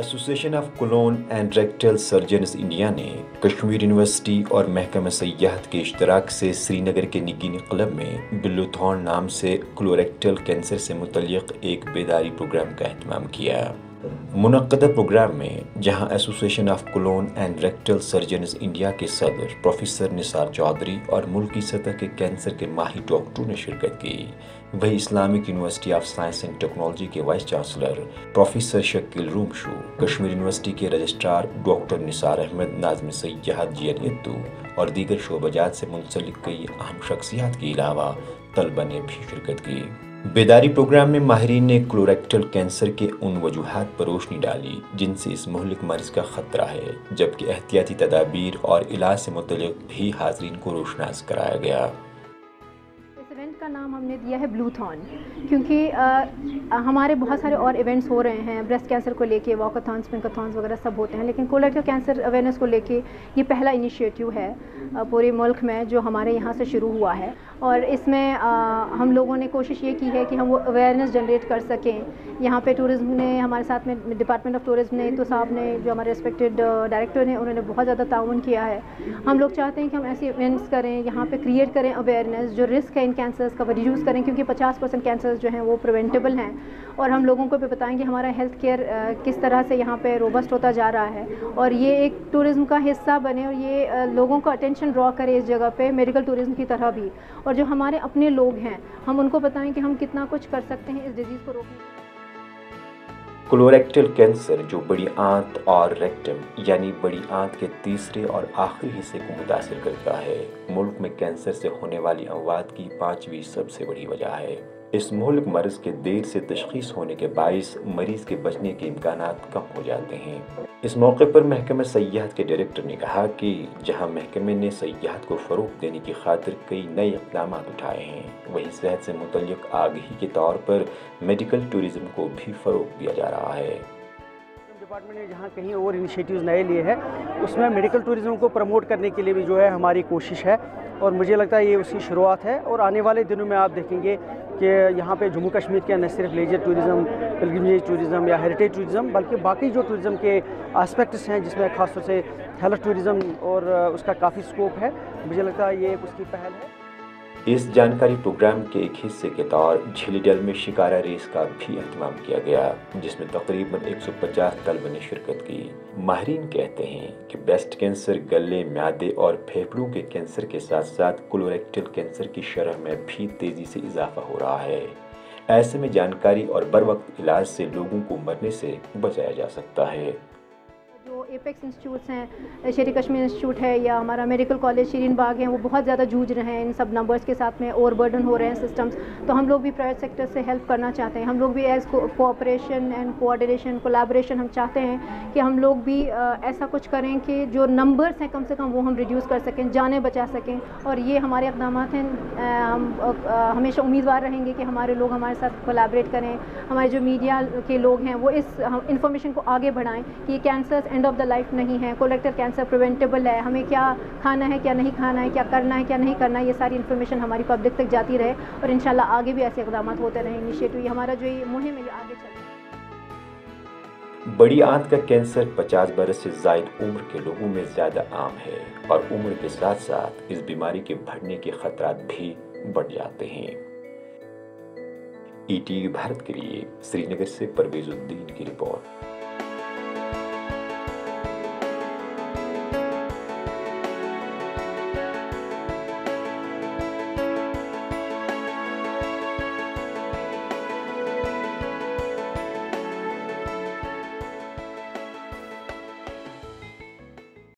Association of colon and rectal surgeons India نے Kashmir university اور محکمہ سیاحت کے اشتراک سے سری نگر کے نگینی کلب میں بلوتھون نام سے کولوریکٹل کینسر سے متعلق ایک بیداری پروگرام کا اہتمام کیا۔ منعقدہ پروگرام میں جہاں association of colon and rectal surgeons India کے صدر پروفیسر نثار چودھری اور ملکی سطح کے کینسر کے ماہر ڈاکٹروں نے شرکت کی، وہی Islamic university of science and technology کے vice chancellor professor Shakil Romshoo, Kashmir university کے رجسٹرار ڈاکٹر نثار احمد، ناظم سیاحت جی این اتو اور دیگر شعبہ جات سے منسلک کئی اہم شخصیات کے علاوہ طلبہ نے بھی شرکت کی۔ بیداری پروگرام میں ماہرین نے کولوریکٹل کینسر کے ان وجوہات پر روشنی ڈالی جن سے اس مہلک مرض کا خطرہ ہے، جبکہ احتیاطی تدابیر اور علاج سے متعلق بھی حاضرین کو روشناس کرایا گیا۔ اس ایونٹ کا نام ہم نے دیا ہے بلوتھون، کیونکہ ہمارے بہت سارے اور ایونٹس ہو رہے ہیں بریسٹ کینسر کو لے کے، واکاتھونس، پنکاتھونس وغیرہ سب ہوتے ہیں، لیکن کولوریکٹل کینسر اویئرنیس کو لے کے یہ پہلا انیشیٹو ہے پورے ملک میں جو ہمارے یہاں سے شروع ہوا ہے، اور اس میں ہم لوگوں نے کوشش یہ کی ہے کہ ہم وہ اویئرنیس جنریٹ کر سکیں۔ یہاں پہ ٹورزم نے ہمارے ساتھ میں ڈپارٹمنٹ آف ٹورزم نے تو صاحب نے جو ہمارے ریسپیکٹڈ ڈائریکٹر ہیں انہوں نے بہت زیادہ تعاون کیا ہے۔ ہم لوگ چاہتے ہیں کہ ہم ایسے ایونٹس کریں، یہاں پہ کریٹ کریں اویئرنیس، جو رسک ہے ان کینسرز کا وہ ریڈیوس کریں، کیونکہ 50% کینسرز جو ہیں وہ پریونٹیبل ہیں، اور ہم لوگوں کو بھی بتائیں کہ ہمارا ہیلتھ کیئر کس طرح سے یہاں پہ روبسٹ ہوتا جا رہا ہے، اور یہ ایک ٹورزم کا حصہ بنے اور یہ لوگوں کا اٹینشن ڈرا کرے اس جگہ پہ میڈیکل ٹورزم کی طرح بھی، اور جو ہمارے اپنے لوگ ہیں ہم ان کو بتائیں کہ ہم کتنا کچھ کر سکتے ہیں اس ڈیزیز کو روکنے۔ کولوریکٹل کینسر جو بڑی آنت اور ریکٹم یعنی بڑی آنت کے تیسرے اور آخری حصے کو متاثر کرتا ہے، ملک میں کینسر سے ہونے والی اموات کی 5ویں سب سے بڑی وجہ ہے۔ اس مہلک مرض کے دیر سے تشخیص ہونے کے باعث مریض کے بچنے کے امکانات کم ہو جاتے ہیں۔ اس موقع پر محکمہ سیاحت کے ڈائریکٹر نے کہا کہ جہاں محکمے نے سیاحت کو فروغ دینے کی خاطر کئی نئے اقدامات اٹھائے ہیں، وہیں صحت سے متعلق آگہی کے طور پر میڈیکل ٹورزم کو بھی فروغ دیا جا رہا ہے۔ ڈپارٹمنٹ نے جہاں کہیں اور انیشیٹیوز نئے لیے ہیں، اس میں میڈیکل ٹورزم کو پروموٹ کرنے کے لیے بھی جو ہے ہماری کوشش ہے، اور مجھے لگتا ہے یہ اس کی شروعات ہے، اور آنے والے دنوں میں آپ دیکھیں گے کہ یہاں پہ جموں کشمیر کے نہ صرف لیجر ٹورزم، پلگرمیج ٹورزم یا ہیریٹیج ٹورزم، بلکہ باقی جو ٹورزم کے آسپیکٹس ہیں جس میں خاص طور سے ہیلتھ ٹورزم اور اس کا کافی سکوپ ہے، مجھے لگتا ہے یہ اس کی پہل ہے۔ اس جانکاری پروگرام کے ایک حصے کے طور جھیلی ڈل میں شکارہ ریس کا بھی اہتمام کیا گیا، جس میں تقریباً 150 طلبہ نے شرکت کی۔ ماہرین کہتے ہیں کہ بریسٹ کینسر گلے، معدے اور پھیپھڑوں کے کینسر کے ساتھ ساتھ کولوریکٹل کینسر کی شرح میں بھی تیزی سے اضافہ ہو رہا ہے۔ ایسے میں جانکاری اور بروقت علاج سے لوگوں کو مرنے سے بچایا جا سکتا ہے۔ جو ایپیکس انسٹیٹیوٹس ہیں، شیری کشمیر انسٹیٹیوٹ ہے یا ہمارا میڈیکل کالج شیرین باغ ہیں، وہ بہت زیادہ جوجھ رہے ہیں ان سب نمبرز کے ساتھ میں، اوور برڈن ہو رہے ہیں سسٹمز، تو ہم لوگ بھی پرائیویٹ سیکٹر سے ہیلپ کرنا چاہتے ہیں۔ ہم لوگ بھی as cooperation and coordination collaboration ہم چاہتے ہیں کہ ہم لوگ بھی ایسا کچھ کریں کہ جو نمبرز ہیں کم سے کم وہ ہم ریڈیوس کر سکیں، جانیں بچا سکیں، اور یہ ہمارے اقدامات ہیں۔ ہم ہمیشہ امیدوار رہیں گے کہ ہمارے لوگ ہمارے ساتھ کولیبریٹ کریں، ہمارے جو میڈیا کے لوگ ہیں وہ اس انفارمیشن کو آگے بڑھائیں کہ یہ cancers and of the life نہیں ہے، کولوریکٹل کینسر پریونٹیبل ہے، ہمیں کیا کھانا ہے، کیا نہیں کھانا ہے، کیا کرنا ہے، کیا نہیں کرنا ہے، یہ ساری انفارمیشن ہماری پبلک تک جاتی رہے، اور انشاءاللہ آگے بھی ایسے اقدامات ہوتے رہیں۔ انیشیٹو یہ ہمارا جو یہ مہم ہے یہ آگے چلے۔ بڑی آنت کا کینسر 50 برس سے زائد عمر کے لوگوں میں زیادہ عام ہے، اور عمر کے ساتھ ساتھ اس بیماری کے بڑھنے کے خطرات بھی بڑھ جاتے ہیں۔ ای ٹی وی بھارت کے لیے سری نگر سے پرویز الدین کی رپورٹ۔